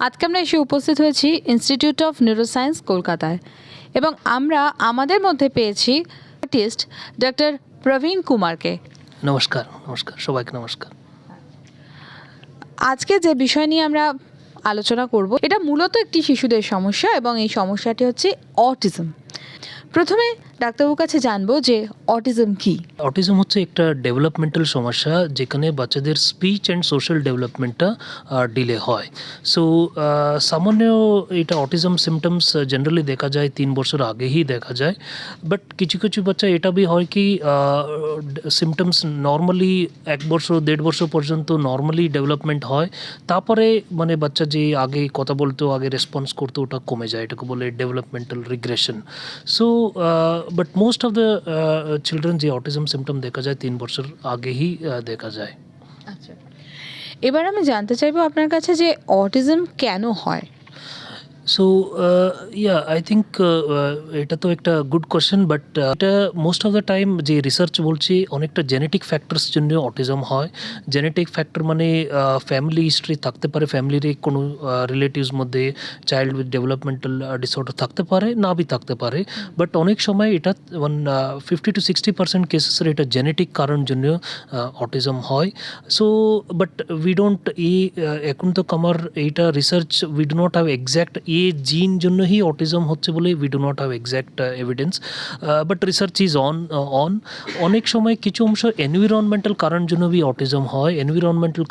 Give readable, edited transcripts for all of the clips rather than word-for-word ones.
আজকে আমরা এসে উপস্থিত হয়েছি ইনস্টিটিউট অফ নিউরোসায়েন্স কলকাতায় এবং আমরা আমাদের মধ্যে পেয়েছি সাইকিয়াট্রিস্ট ডক্টর প্রবীণ কুমারকে। নমস্কার সবাইকে নমস্কার। আজকে যে বিষয় নিয়ে আমরা আলোচনা করব এটা মূলত একটি শিশুদের সমস্যা এবং এই সমস্যাটি হচ্ছে অটিজম। প্রথমে ডাক্তারবাবুর কাছে জানবো যে অটিজম কি। অটিজম হচ্ছে একটা ডেভেলপমেন্টাল সমস্যা যেখানে বাচ্চাদের স্পিচ অ্যান্ড সোশ্যাল ডেভেলপমেন্টটা ডিলে হয়। সো সামান্য এটা অটিজম সিমটমস জেনারেলি দেখা যায় 3 বছর আগেই দেখা যায়, বাট কিছু কিছু বাচ্চা এটা বি হয় কি সিমটমস নর্মালি 1 বছর 1.5 বছর পর্যন্ত নর্মালি ডেভেলপমেন্ট হয়, তারপরে মানে বাচ্চা যে আগে কথা বলতো, আগে রেসপন্স করতো, ওটা কমে যায়, এটাকে বলে developmental regression. So but most of the children যে অটিজম সিমটম দেখা যায় 3 বছর আগেই দেখা যায়। আচ্ছা, এবার আমি জানতে চাইবো আপনার কাছে যে অটিজম কেন হয়। সো আই থিঙ্ক এটা তো একটা গুড কোয়েশ্চেন, বাট এটা মোস্ট অফ দ্য টাইম যে রিসার্চ বলছে অনেকটা জেনেটিক ফ্যাক্টরস জন্য অটিজম হয়। জেনেটিক ফ্যাক্টর মানে ফ্যামিলি হিস্ট্রি থাকতে পারে, ফ্যামিলির কোনো রিলেটিভস মধ্যে চাইল্ড উইথ ডেভেলপমেন্টাল ডিসঅর্ডার থাকতে পারে, না বি থাকতে পারে, বাট অনেক সময় এটা 50 to 60% কেসেসের এটা জেনেটিক কারণ জন্য অটিজম হয়। সো বাট উই ডোন্ট এখন তো আমার এইটা research we do not have exact জিন জন্যই অটিজম হচ্ছে বলে we do not have exact evidence, but research is on. অনেক সময় কিছু অংশ এনভায়রনমেন্টাল কারণ জন্য বি অটিজম হয়। এনভায়রনমেন্টাল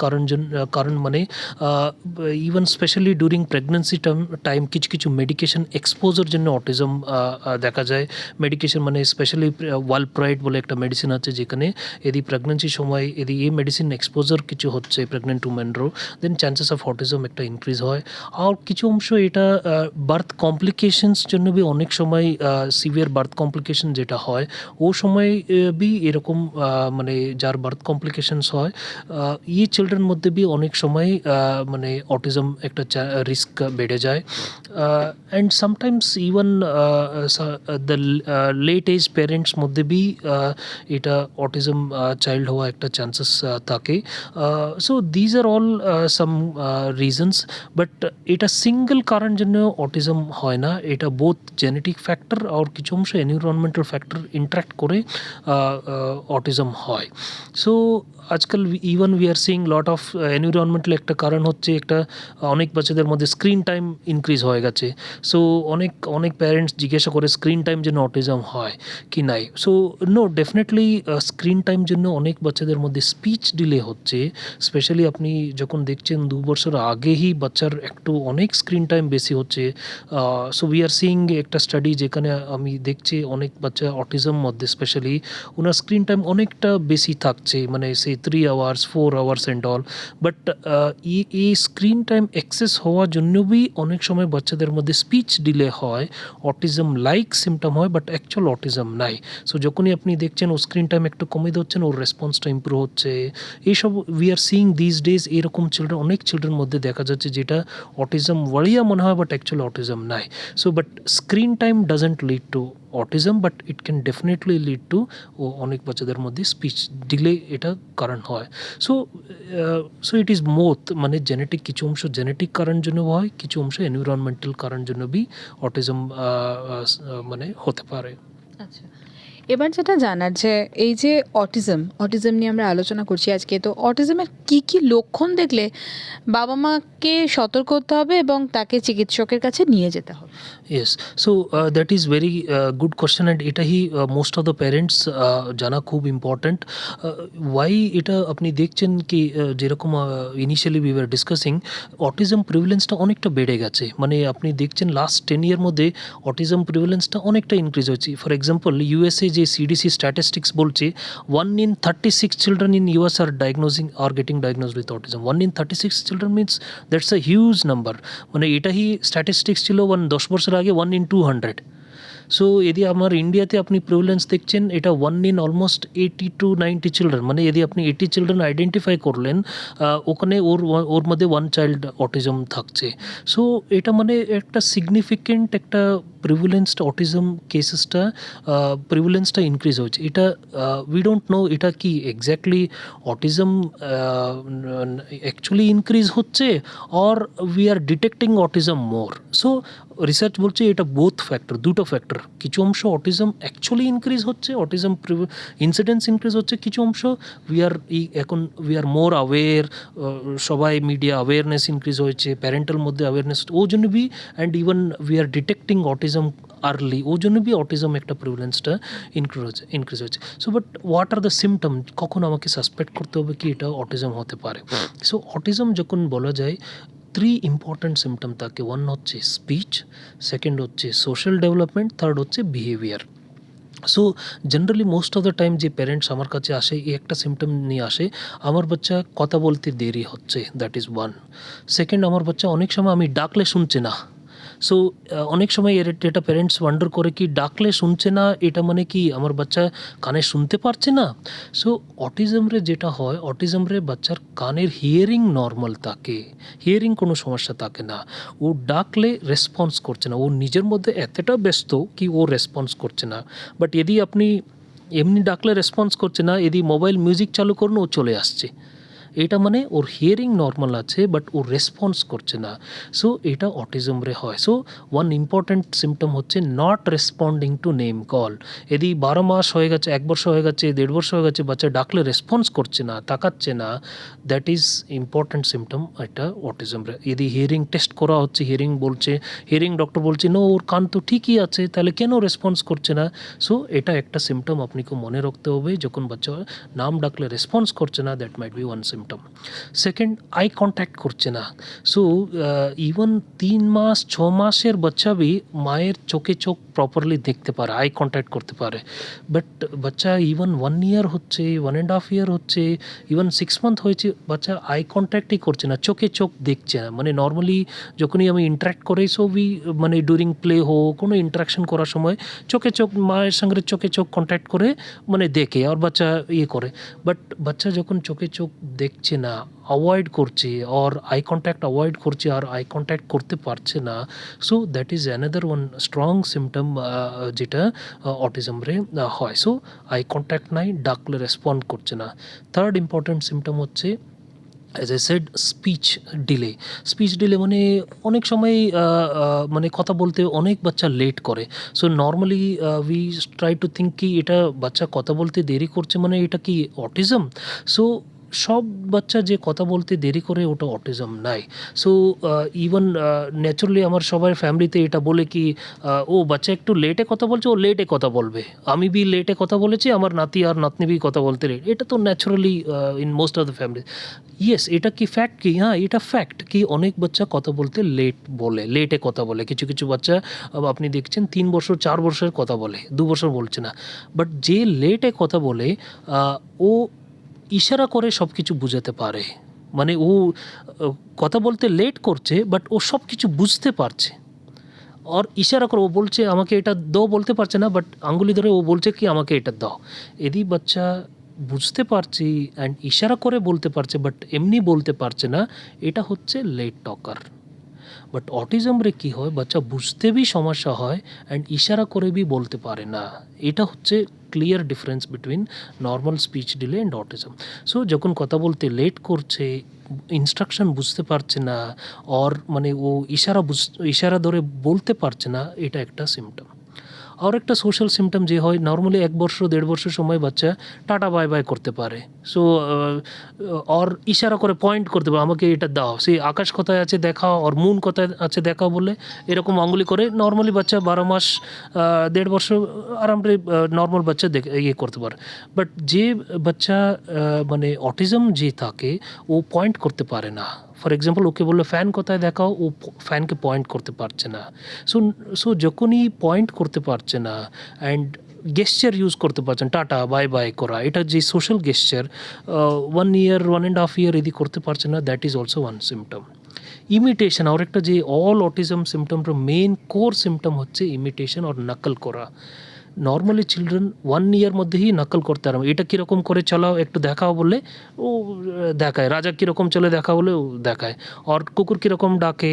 কারণ মানে even specially during pregnancy time কিছু মেডিকেশন এক্সপোজার জন্য অটিজম দেখা যায়। মেডিকেশন মানে স্পেশালি ওয়ালপ্রাইড বলে একটা মেডিসিন আছে, যেখানে এদি প্রেগনেন্সির সময় এদি এই মেডিসিন এক্সপোজার কিছু হচ্ছে প্রেগনেন্ট উমেনরও, দেন চান্সেস অফ অটিজম একটা ইনক্রিজ হয়। আর কিছু অংশ এটা বার্থ কমপ্লিকেশনস জন্য বি অনেক সময় সিভিয়ার বার্থ কমপ্লিকেশন যেটা হয় ও সময় বি এরকম মানে যার বার্থ কমপ্লিকেশনস হয় এই চিলড্রেন মধ্যে বি অনেক সময় মানে অটিজম একটা রিস্ক বেড়ে যায়। And sometimes even the late age parents মধ্যে বি এটা অটিজম চাইল্ড হওয়া একটা চান্সেস থাকে। So these are all some reasons, but এটা সিঙ্গল কারণ জন্য অটিজম হয় না, এটা বোথ জেনেটিক ফ্যাক্টর আর কিছু অংশ এনভায়রনমেন্টাল ফ্যাক্টর ইন্টারাক্ট করে অটিজম হয়। সো আজকাল even we R seeing lot of environmental একটা কারণ হচ্ছে একটা অনেক বাচ্চাদের মধ্যে স্ক্রিন টাইম ইনক্রিজ হয়ে গেছে। সো অনেক প্যারেন্টস জিজ্ঞাসা করে স্ক্রিন টাইম জন্য অটিজম হয় কি নাই। So no, definitely screen time জন্য অনেক বাচ্চাদের মধ্যে স্পিচ ডিলে হচ্ছে। স্পেশালি আপনি যখন দেখছেন 2 বছর আগেই বাচ্চার একটু অনেক স্ক্রিন টাইম বেশি হচ্ছে। সো উই আর সিইং একটা স্টাডি যেখানে আমি দেখছি অনেক বাচ্চা অটিজম মধ্যে স্পেশালি ওনার স্ক্রিন টাইম অনেকটা বেশি থাকছে, মানে সে 3 hours 4 hours and all. But এই স্ক্রিন টাইম এক্সেস হওয়ার জন্য বি অনেক সময় বাচ্চাদের মধ্যে স্পিচ ডিলে হয়, অটিজম লাইক সিমটম হয়, বাট অ্যাকচুয়াল অটিজম নাই। সো যখনই আপনি দেখছেন ও স্ক্রিন টাইম একটু কমে দিচ্ছেন, ওর রেসপন্সটা ইম্প্রুভ হচ্ছে, এইসব we are seeing this days. এরকম চিলড্রেন অনেক চিলড্রেন মধ্যে দেখা যাচ্ছে যেটা অটিজম ওয়ারিয়া মনে হয়, বাট অ্যাকচুয়াল অটিজম নাই। So but screen time doesn't lead to autism, but it can definitely lead to অনেক বাচ্চাদের মধ্যে স্পিচ ডিলে এটা কারণ হয়। সো ইট ইজ মোথ, মানে জেনেটিক কিছু অংশ জেনেটিক কারণ জন্য হয়, কিছু অংশ এনভায়রনমেন্টাল কারণ জন্য বি অটিজম মানে হতে পারে। আচ্ছা, এবার যেটা জানার যে এই যে অটিজম নিয়ে আমরা আলোচনা করছি আজকে, তো অটিজমের কি লক্ষণ দেখলে বাবা মাকে সতর্ক হতে হবে এবং তাকে চিকিৎসকের কাছে নিয়ে যেতে হবে। Yes, so that is very good question, and এটাই মোস্ট অফ দ্য প্যারেন্টস জানা খুব ইম্পর্ট্যান্ট। ওয়াই এটা আপনি দেখছেন কি যেরকম initially we were discussing, autism প্রিভিলেন্সটা অনেকটা বেড়ে গেছে। মানে আপনি দেখছেন লাস্ট 10 year মধ্যে অটিজম প্রিভিলেন্সটা অনেকটা ইনক্রিজ হয়েছে। ফর এক্সাম্পল ইউএসএ যে সিডিসি স্ট্যাটিস্টিক্স বলছে 1 in 36 children in US are getting diagnosed with autism. 1 in 36 children means that's a huge number. মানে এটাই স্ট্যাটিস্টিক্স ছিল 10 বছর আগে 1 in 200. সো যদি আমার ইন্ডিয়াতে আপনি প্রিভিলেন্স দেখছেন এটা 1 in almost 80 to 90 চিলড্রেন, মানে যদি আপনি 80 চিলড্রেন আইডেন্টিফাই করলেন, ওখানে ওর মধ্যে 1 child অটিজম থাকছে। সো এটা মানে একটা সিগনিফিকেন্ট একটা প্রিভিলেন্সড অটিজম কেসেসটা প্রিভিলেন্সটা ইনক্রিজ হয়েছে। এটা উই ডোন্ট নো এটা কি এক্স্যাক্টলি অটিজম অ্যাকচুয়ালি ইনক্রিজ হচ্ছে or we are detecting autism more. So research বলছে এটা বোথ ফ্যাক্টর, দুটো ফ্যাক্টর। কিছু অংশ অটিজম অ্যাকচুয়ালি ইনক্রিজ হচ্ছে, অটিজম ইনসিডেন্স ইনক্রিজ হচ্ছে, কিছু অংশ এখন উই আর মোর অ্যাওয়্যার, সবাই মিডিয়া অ্যাওয়ারনেস ইনক্রিজ হয়েছে, প্যারেন্টাল মধ্যে অ্যাওয়ারনেস, ও জন্য বি and even we are detecting autism early, ও জন্য বি অটিজম একটা প্রিভিলেন্সটা ইনক্রিজ হয়েছে। So but what are the symptom, কখন আমাকে সাসপেক্ট করতে হবে কি এটা অটিজম হতে পারে। সো অটিজম যখন বলা যায় 3 ইম্পর্ট্যান্ট সিমটম থাকে। ওয়ান হচ্ছে স্পিচ, সেকেন্ড হচ্ছে সোশ্যাল ডেভেলপমেন্ট, থার্ড হচ্ছে behaviour. So generally most of the time যে প্যারেন্টস আমার কাছে আসে এই একটা সিমটম নিয়ে আসে, আমার বাচ্চা কথা বলতে দেরি হচ্ছে, দ্যাট ইজ ওয়ান। সেকেন্ড, আমার বাচ্চা অনেক সময় আমি ডাকলে শুনছে না। সো অনেক সময় এটা প্যারেন্টস ওয়ান্ডার করে কি ডাকলে শুনছে না, এটা মানে কি আমার বাচ্চা কানে শুনতে পারছে না। সো অটিজমরে যেটা হয়, অটিজমরে বাচ্চার কানের হিয়ারিং নর্মাল থাকে, হিয়ারিং কোনো সমস্যা থাকে না। ও ডাকলে রেসপন্স করছে না, ও নিজের মধ্যে এতটা ব্যস্ত কি ও রেসপন্স করছে না। বাট যদি আপনি এমনি ডাকলে রেসপন্স করছে না, যদি মোবাইল মিউজিক চালু করুন ও চলে আসছে, এটা মানে ওর হিয়ারিং নর্মাল আছে বাট ও রেসপন্স করছে না। সো এটা অটিজমরে হয়। সো ওয়ান ইম্পর্ট্যান্ট সিমটম হচ্ছে not responding two name call. যদি 12 মাস হয়ে গেছে, 1 বছর হয়ে গেছে, 1.5 বছর হয়ে গেছে, বাচ্চা ডাকলে রেসপন্স করছে না, তাকাচ্ছে না, দ্যাট ইজ ইম্পর্ট্যান্ট সিমটম এটা অটিজমরে। যদি হিয়ারিং টেস্ট করা হচ্ছে, হিয়ারিং বলছে, হিয়ারিং ডক্টর বলছে নো ওর কান তো ঠিকই আছে, তাহলে কেন রেসপন্স করছে না? সো এটা একটা সিমটম আপনাকে মনে রাখতে হবে, যখন বাচ্চা নাম ডাকলে রেসপন্স করছে না, that might be one symptom. Second, eye contact করছে না। সো ইভেন 3 মাস 6 মাসের বাচ্চা বি মায়ের চোখে চোখ প্রপারলি দেখতে পারে, আই কন্ট্যাক্ট করতে পারে। বাট বাচ্চা ইভেন 1 ইয়ার হচ্ছে, 1.5 ইয়ার হচ্ছে, ইভেন 6 মান্থ হয়েছে, বাচ্চা আই কন্ট্যাক্টই করছে না, চোখে চোখ দেখছে না। মানে নর্মালি যখনই আমি ইন্টারাক্ট করি, সো মানে ডিউরিং প্লে হোক, কোনো ইন্টারাকশন করার সময় চোখে চোখ, মায়ের সঙ্গে চোখে চোখ কন্ট্যাক্ট করে মানে দেখে আর বাচ্চা করে। বাট বাচ্চা যখন চোখে চোখ দেখছে না, অ্যাভয়েড করছে, আর আই কন্ট্যাক্ট অ্যাভয়েড করছে আর আই কন্ট্যাক্ট করতে পারছে না, so that is another one strong symptom যেটা অটিজমরে হয়। সো আই কন্ট্যাক্ট নাই, ডাকলে রেসপন্ড করছে না। থার্ড ইম্পর্ট্যান্ট সিমটম হচ্ছে as I said speech delay. Speech delay মানে অনেক সময় মানে কথা বলতে অনেক বাচ্চা লেট করে। So normally we try to think কি এটা বাচ্চা কথা বলতে দেরি করছে মানে এটা কি অটিজম? সো সব বাচ্চা যে কথা বলতে দেরি করে ওটা অটিজম নাই। সো ইভেন ন্যাচারালি আমার সবার ফ্যামিলিতে এটা বলে কি ও বাচ্চা একটু লেটে কথা বলছে, ও লেটে কথা বলবে। আমি বি লেটে কথা বলেছি, আমার নাতি আর নাতনি বি কথা বলতে লেট। এটা তো naturally in most of the family. Yes, এটা কি ফ্যাক্ট কি? হ্যাঁ, এটা ফ্যাক্ট কি অনেক বাচ্চা কথা বলতে লেটে কথা বলে। কিছু কিছু বাচ্চা আপনি দেখছেন 3 বছর 4 বছরের কথা বলে, 2 বছর বলছে না। বাট যে লেটে কথা বলে ও ইশারা করে সব কিছু বুঝাতে পারে। মানে ও কথা বলতে লেট করছে বাট ও সব কিছু বুঝতে পারছে। আর ইশারা করে ও বলছে আমাকে এটা দাও, বলতে পারছে না বাট আঙ্গুলি ধরে ও বলছে কি আমাকে এটা দাও। এদি বাচ্চা বুঝতে পারছি অ্যান্ড ইশারা করে বলতে পারছে বাট এমনি বলতে পারছে না, এটা হচ্ছে লেট টকার। বাট অটিজমরে কী হয়, বাচ্চা বুঝতে বি সমস্যা হয় অ্যান্ড ইশারা করে বি বলতে পারে না। এটা হচ্ছে clear difference between normal speech delay and autism. So যখন কথা বলতে লেট করছে, ইনস্ট্রাকশন বুঝতে পারছে না, অর মানে ও ইশারা ধরে বলতে পারছে না, এটা একটা সিমটম। আর একটা সোশ্যাল সিমটম যে হয়, নর্মালি 1 বছর 1.5 বছর সময় বাচ্চা টাটা বাই বাই করতে পারে। সো আর ইশারা করে পয়েন্ট করতে পারে আমাকে এটা দাও, সেই আকাশ কোথায় আছে দেখাও, আর মুন কোথায় আছে দেখাও বলে এরকম আঙ্গুলি করে নর্মালি বাচ্চা 12 মাস 1.5 বছর আরামে নর্মাল বাচ্চা করতে পারে। বাট যে বাচ্চা মানে অটিজম যে থাকে ও পয়েন্ট করতে পারে না। ফর এক্সাম্পল ওকে বললো ফ্যান কোথায় দেখাও, ও ফ্যানকে পয়েন্ট করতে পারছে না। সো যখনই পয়েন্ট করতে পারছে না অ্যান্ড গেস্চার ইউজ করতে পারছেন, টাটা বাই বাই করা, এটা যে সোশ্যাল গেস্চার 1 ইয়ার 1.5 ইয়ার এদি করতে পারছে না, that is also one symptom. Imitation, আর একটা যে অল অটিজম সিমটমটার মেন কোর সিমটম হচ্ছে ইমিটেশন আর নকল করা। নর্মালি চিলড্রেন 1 ইয়ার মধ্যেই নকল করতে আরম্ভ, এটা কীরকম করে চালাও একটু দেখাও বললে ও দেখায়, রাজা কীরকম চলে দেখা বলে ও দেখায়, আর কুকুর কীরকম ডাকে,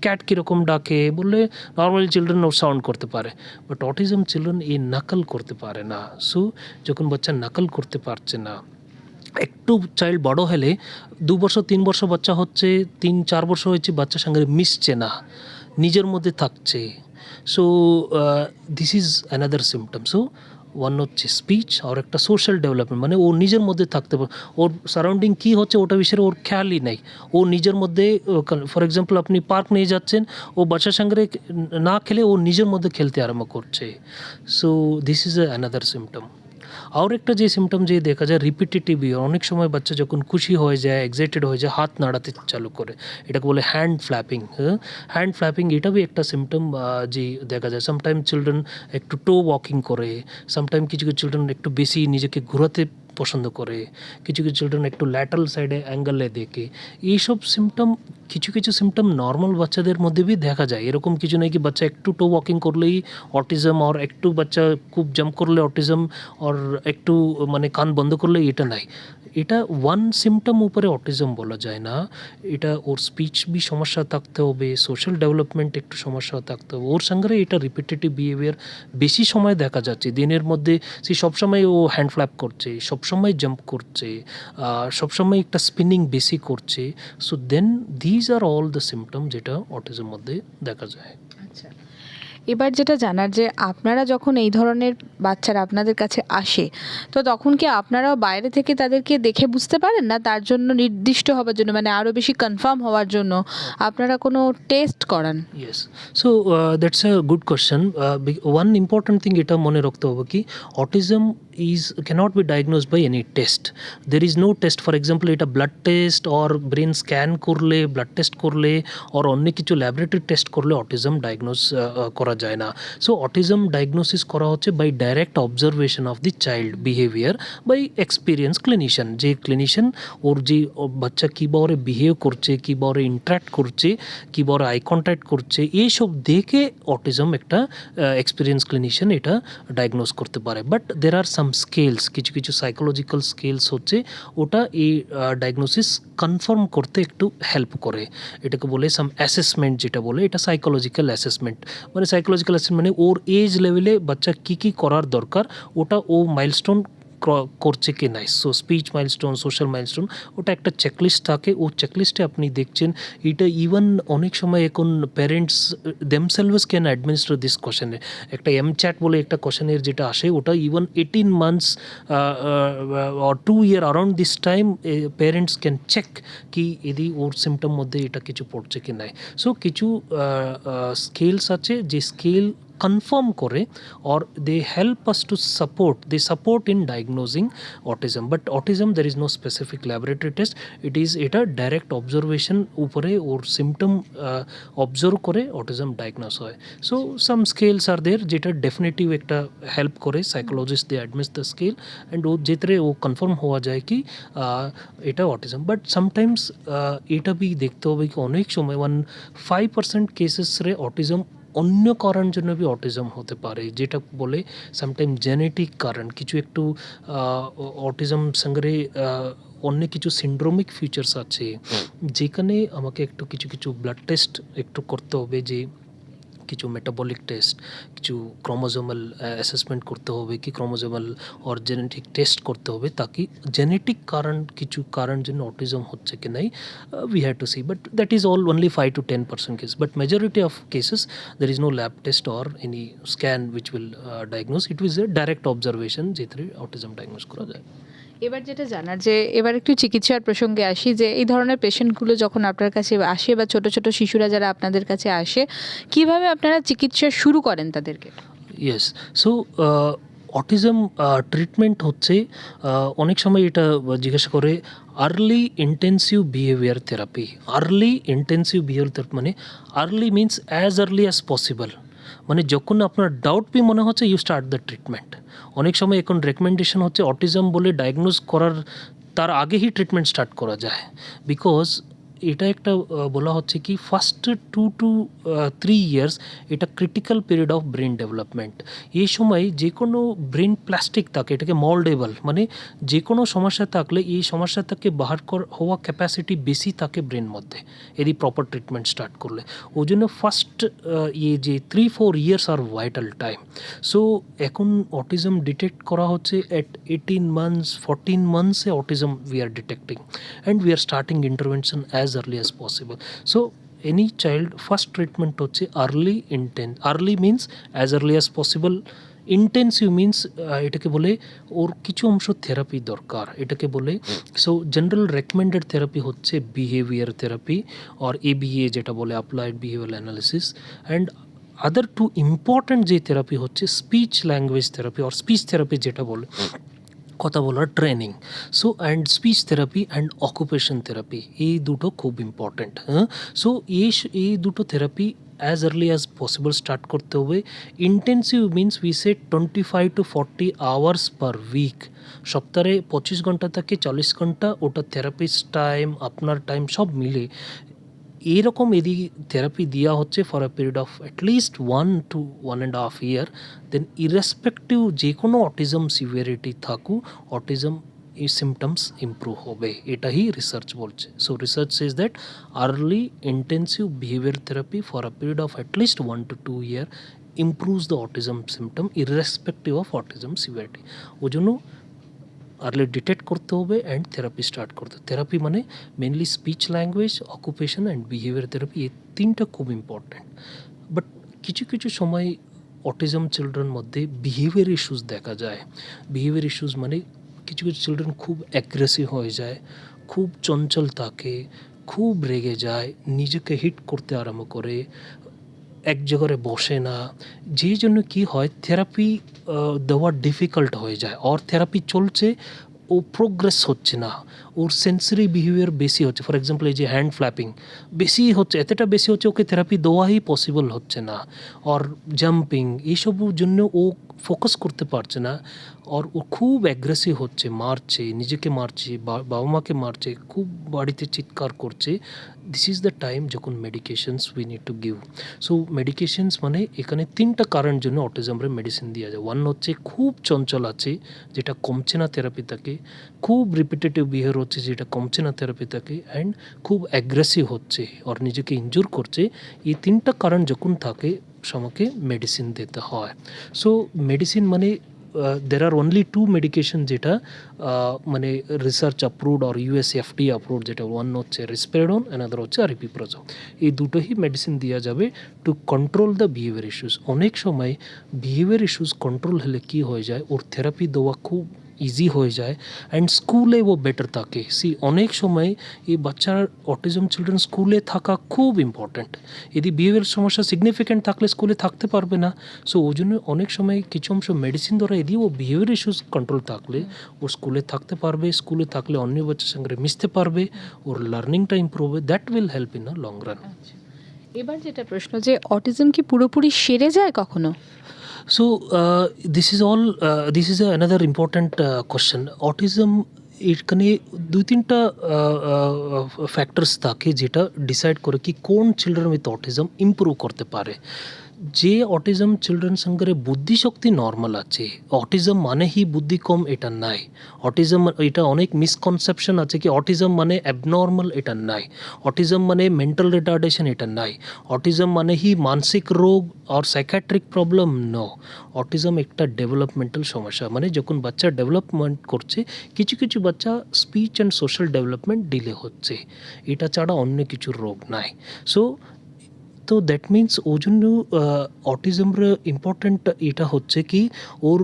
ক্যাট কীরকম ডাকে বললে নর্মালি চিলড্রেন ও সাউন্ড করতে পারে। বাট অটিজম চিলড্রেন এই নকল করতে পারে না। সো যখন বাচ্চা নকল করতে পারছে না, একটু চাইল্ড বড় হলে 2 বছর 3 বছর বাচ্চা হচ্ছে, 3-4 বছর হয়েছে, বাচ্চার সঙ্গে মিশছে না, নিজের মধ্যে থাকছে। So this is another symptom. So one হচ্ছে স্পিচ, আর একটা সোশ্যাল ডেভেলপমেন্ট, মানে ও নিজের মধ্যে থাকতে পারে, ওর সারাউন্ডিং কী হচ্ছে ওটা বিষয়ে ওর খেয়ালই নেই, ও নিজের মধ্যে। ফর এক্সাম্পল আপনি পার্ক নিয়ে যাচ্ছেন, ও বাচ্চার সঙ্গে না খেলে ও নিজের মধ্যে খেলতে আরম্ভ করছে। So this is another symptom. আর একটা যে সিমটম যে দেখা যায় রিপিটেটিভ, অনেক সময় বাচ্চা যখন খুশি হয়ে যায়, এক্সাইটেড হয়ে যায়, হাত নাড়াতে চালু করে, এটাকে বলে হ্যান্ড ফ্ল্যাপিং। হ্যান্ড ফ্ল্যাপিং এটাও একটা সিমটম যে দেখা যায়। সামটাইম চিলড্রেন একটু টো ওয়াকিং করে, সামটাইম কিছু কিছু চিলড্রেন একটু বেশি নিজেকে ঘোরাতে পছন্দ করে, কিছু কিছু চিলড্রেন একটু ল্যাটারাল সাইডে অ্যাঙ্গেলে দেখে। এইসব সিমটম, কিছু কিছু সিমটম নর্মাল বাচ্চাদের মধ্যে বি দেখা যায়। এরকম কিছু নেই কি বাচ্চা একটু টো ওয়াকিং করলেই অটিজম, আর একটু বাচ্চা খুব জাম্প করলে অটিজম, আর একটু মানে কান বন্ধ করলে, এটা নাই। এটা ওয়ান সিমটম উপরে অটিজম বলা যায় না। এটা ওর স্পিচ বি সমস্যা থাকতে হবে, সোশ্যাল ডেভেলপমেন্ট একটু সমস্যা থাকতে হবে, ওর সঙ্গে এটা রিপিটেটিভ বিহেভিয়ার বেশি সময় দেখা যাচ্ছে দিনের মধ্যে। সে সবসময় ও হ্যান্ড ফ্ল্যাপ করছে, সবসময় জাম্প করছে, সবসময় একটা স্পিনিং বেশি করছে। So then these are all the symptom যেটা অটিজম মধ্যে দেখা যায়। আচ্ছা, এবার যেটা জানার যে আপনারা যখন এই ধরনের বাচ্চারা আপনাদের কাছে আসে, তো তখন কি আপনারাও বাইরে থেকে তাদেরকে দেখে বুঝতে পারেন, না তার জন্য নির্দিষ্ট হওয়ার জন্য, মানে আরও বেশি কনফার্ম হওয়ার জন্য আপনারা কোনো টেস্ট করান? Yes. So that's a good question. One important thing এটা মনে রাখতে হবে কি, autism cannot be diagnosed by any test. There is no test. For example, এটা blood test or brain scan করলে, blood test করলে, or অন্য কিছু laboratory test করলে autism diagnose করা যায় না। So autism diagnosis করা হচ্ছে by direct observation of the child behavior by experienced clinician। যে clinician ওর যে বাচ্চা কীভাবে বিহেভ করছে, কীভাবে ইন্টারাক্ট করছে, কীভাবে আই কন্ট্যাক্ট করছে, এইসব দেখে অটিজম একটা এক্সপিরিয়েন্স ক্লিনিশিয়ান এটা ডায়াগনোজ করতে পারে। But there R some scales, কিছু কিছু সাইকোলজিক্যাল স্কেলস হচ্ছে, ওটা এই ডায়াগনোসিস কনফার্ম করতে একটু হেল্প করে। এটাকে বলে সাম অ্যাসেসমেন্ট, যেটা বলে এটা সাইকোলজিক্যাল অ্যাসেসমেন্ট। মানে সাইকোলজিক্যাল অ্যাসেসমেন্ট মানে ওর এজ লেভেলে বাচ্চা কী কী করার দরকার, ওটা ও মাইলস্টোন করছে কি নাই। So speech milestone, social milestone, ওটা একটা চেকলিস্ট থাকে। ও চেকলিস্টে আপনি দেখছেন এটা ইভেন অনেক সময় এখন parents themselves can administer this কোশ্চেনে। একটা চ্যাট বলে একটা কোশ্চেনের যেটা আসে, ওটা even 18 months or 2 year around this time parents can check কি এদি ওর সিমটম মধ্যে এটা কিছু পড়ছে কি নাই। সো কিছু স্কেলস আছে যে স্কেল confirm করে, or they help us to support in diagnosing autism. But autism there is no specific laboratory test. It is এটা direct observation উপরে ওর symptom observe করে autism diagnose হয়। So some scales are there যেটা definitive একটা help করে, psychologist they administer the scale and O যেতরে O confirm হওয়া যায় কি এটা autism। But sometimes এটা বি দেখতে হবে কি অনেক সময় 5% cases রে autism অন্য কারণ জন্য বি অটিজম হতে পারে, যেটা বলে সামটাইম জেনেটিক কারণ, কিছু একটু অটিজম সঙ্গে অন্য কিছু সিন্ড্রোমিক ফিচার্স আছে, যেখানে আমাকে একটু কিছু কিছু ব্লাড টেস্ট একটু করতে হবে, যে কিছু মেটাবলিক টেস্ট, কিছু ক্রোমোজোমাল অ্যাসেসমেন্ট করতে হবে, কি ক্রোমোজোমাল অর জেনেটিক টেস্ট করতে হবে, তাকি জেনেটিক কারণ কিছু কারণ জন্য অটিজম হচ্ছে কি নাই we have to see. But that is all only 5 to 10% case. But majority of cases there is no lab test or any scan which will diagnose, it was a direct observation যেতে autism diagnose করা যায়। এবার যেটা জানার যে এবার একটু চিকিৎসার প্রসঙ্গে আসি, যে এই ধরনের পেশেন্টগুলো যখন আপনার কাছে আসে বা ছোট ছোট শিশুরা যারা আপনাদের কাছে আসে, কিভাবে আপনারা চিকিৎসা শুরু করেন তাদেরকে? ইয়েস। সো অটিজম ট্রিটমেন্ট হচ্ছে অনেক সময় এটা জিজ্ঞাসা করে early intensive behaviour therapy. Early intensive behaviour therapy মানে early means as early as possible, মানে যখন আপনার ডাউট বি মনে হচ্ছে ইউ স্টার্ট দ্য ট্রিটমেন্ট। অনেক সময় এখন রেকমেন্ডেশন হচ্ছে অটিজম বলে ডায়াগনোজ করার তার আগেই ট্রিটমেন্ট স্টার্ট করা যায়, বিকজ এটা একটা বলা হচ্ছে কি ফার্স্ট 2 to 3 ইয়ার্স এটা critical period of brain development. এই সময় যে কোনো ব্রেন প্লাস্টিক থাকে, এটাকে মল্ডেবল, মানে যে কোনো সমস্যা থাকলে এই সমস্যা থেকে বাহার হওয়া ক্যাপাসিটি বেশি থাকে ব্রেন মধ্যে এদি প্রপার ট্রিটমেন্ট স্টার্ট করলে। ওই জন্য ফার্স্ট ইয়ে যে 3-4 years are vital time. So এখন অটিজম ডিটেক্ট করা হচ্ছে এট 18 months 14 monthsে autism we are detecting and we are starting intervention as early as possible. So any child first treatment হচ্ছে early means as early as possible. Intensive means এটাকে বলে ওর কিছু অংশ থেরাপি দরকার, এটাকে বলে। সো জেনারেল রেকমেন্ডেড থেরাপি হচ্ছে বিহেভিয়ার থেরাপি আর এবিএ যেটা বলে applied behavioural analysis, and other two important যে থেরাপি হচ্ছে স্পিচ ল্যাঙ্গুয়েজ থেরাপি আর স্পিচ থেরাপি যেটা বলে কথা বলার training. So and speech therapy and occupation therapy এই দুটো খুব ইম্পর্ট্যান্ট। হ্যাঁ, সো এই দুটো therapy as early as possible start করতে হবে। Intensive means we say 25 to 40 hours per week, সপ্তাহে 25 ঘন্টা থেকে 40 ঘন্টা, ওটা থেরাপিস্ট টাইম আপনার টাইম সব মিলে এইরকম এদি থেরাপি দেওয়া হচ্ছে for a period of at least 1 to 1.5 year। Then irrespective যে কোনো অটিজম সিভিয়ারিটি থাকুক অটিজম এই সিমটমস ইম্প্রুভ হবে, এটাই রিসার্চ বলছে। So research says that early intensive behaviour therapy for a period of at least 1 to 2 year improves the autism symptom irrespective of autism severity। ওই জন্য early detect করতে হবে and therapy start করতে। Therapy মানে mainly speech language, occupation and behaviour therapy, এই তিনটা খুব important. But কিছু কিছু সময় অটিজম চিলড্রেন মধ্যে বিহেভিয়ার ইস্যুস দেখা যায়। বিহেভিয়ার ইস্যুস মানে কিছু কিছু চিলড্রেন খুব অ্যাগ্রেসিভ হয়ে যায়, খুব চঞ্চল থাকে, খুব রেগে যায়, নিজেকে হিট করতে আরম্ভ করে, এক জায়গায় বসে না, যে জন্য কি হয় থেরাপি দেওয়া ডিফিকাল্ট হয়ে যায়। আর থেরাপি চলছে, ও প্রোগ্রেস হচ্ছে না, ওর সেন্সরি বিহেভিয়ার বেশি হচ্ছে। ফর এক্সাম্পল এই যে হ্যান্ড ফ্ল্যাপিং বেশি হচ্ছে, এতটা বেশি হচ্ছে ওকে থেরাপি দেওয়াই পসিবল হচ্ছে না। আর জাম্পিং এইসবের জন্য ও ফোকাস করতে পারছে না, আর ও খুব অ্যাগ্রেসিভ হচ্ছে, মারছে, নিজেকে মারছে, বাবা মাকে মারছে, খুব বাড়িতে চিৎকার করছে। দিস ইজ দ্য টাইম যখন medications we need to give. So medications মানে এখানে তিনটা কারণ জন্য অটিজমরে মেডিসিন দেওয়া যায়। ওয়ান হচ্ছে খুব চঞ্চল আছে যেটা কমছে না থেরাপি থাকে, খুব রিপিটেটিভ বিহেভিয়ার হচ্ছে যেটা কমছে না থেরাপি থাকে, অ্যান্ড খুব অ্যাগ্রেসিভ হচ্ছে আর নিজেকে ইনজুর করছে। এই তিনটা কারণ যখন থাকে আমাকে মেডিসিন দিতে হয়। সো মেডিসিন মানে there are only two medication যেটা মানে রিসার্চ অ্যাপ্রুভড আর ইউএস এফডি অ্যাপ্রুভড, যেটা ওয়ান হচ্ছে রিসপেরডন, অ্যানাদার হচ্ছে আরিপিপ্রাজল। এই দুটোই মেডিসিন দেওয়া যাবে to control the behaviour issues. অনেক সময় বিহেভিয়ার ইস্যুস কন্ট্রোল হলে কি হয়ে যায়, ওর থেরাপি দেওয়া খুব ইজি হয়ে যায় অ্যান্ড স্কুলে ও বেটার থাকে। অনেক সময় এই বাচ্চার অটিজম চিলড্রেন স্কুলে থাকা খুব ইম্পর্ট্যান্ট। যদি বিহেভিয়ার সমস্যা সিগনিফিক্যান্ট থাকলে স্কুলে থাকতে পারবে না। সো ওই জন্য অনেক সময় কিছু অংশ মেডিসিন দ্বারা যদি ও বিহেভিয়ার ইস্যুস কন্ট্রোল থাকলে ও স্কুলে থাকতে পারবে, স্কুলে থাকলে অন্য বাচ্চার সঙ্গে মিশতে পারবে, ওর লার্নিংটা ইম্প্রুভ হবে, that will help in a long run. এবার যেটা প্রশ্ন যে অটিজম কি পুরোপুরি সেরে যায় কখনো? So this is another important question. Autism এখানে দুই তিনটা ফ্যাক্টরস থাকে যেটা ডিসাইড করে কি কোন চিলড্রেন উইথ অটিজম ইম্প্রুভ করতে পারে। যে অটিজম চিলড্রেন সঙ্গে বুদ্ধিশক্তি নর্মাল আছে, অটিজম মানে হি বুদ্ধি কম এটা নাই। অটিজম এটা অনেক মিসকনসেপশন আছে কি অটিজম মানে অ্যাবনর্মাল, এটা নাই। অটিজম মানে মেন্টাল রিটার্ডেশন, এটা নাই। অটিজম মানে হি মানসিক রোগ আর সাইকিয়াট্রিক প্রবলেম, নো। অটিজম একটা ডেভেলপমেন্টাল সমস্যা, মানে যখন বাচ্চা ডেভেলপমেন্ট করছে কিছু কিছু বাচ্চা speech and social development delay হচ্ছে, এটা ছাড়া অন্য কিছু রোগ নাই। তো দ্যাট মিনস ওই জন্য অটিজমের ইম্পর্ট্যান্ট এটা হচ্ছে কি ওর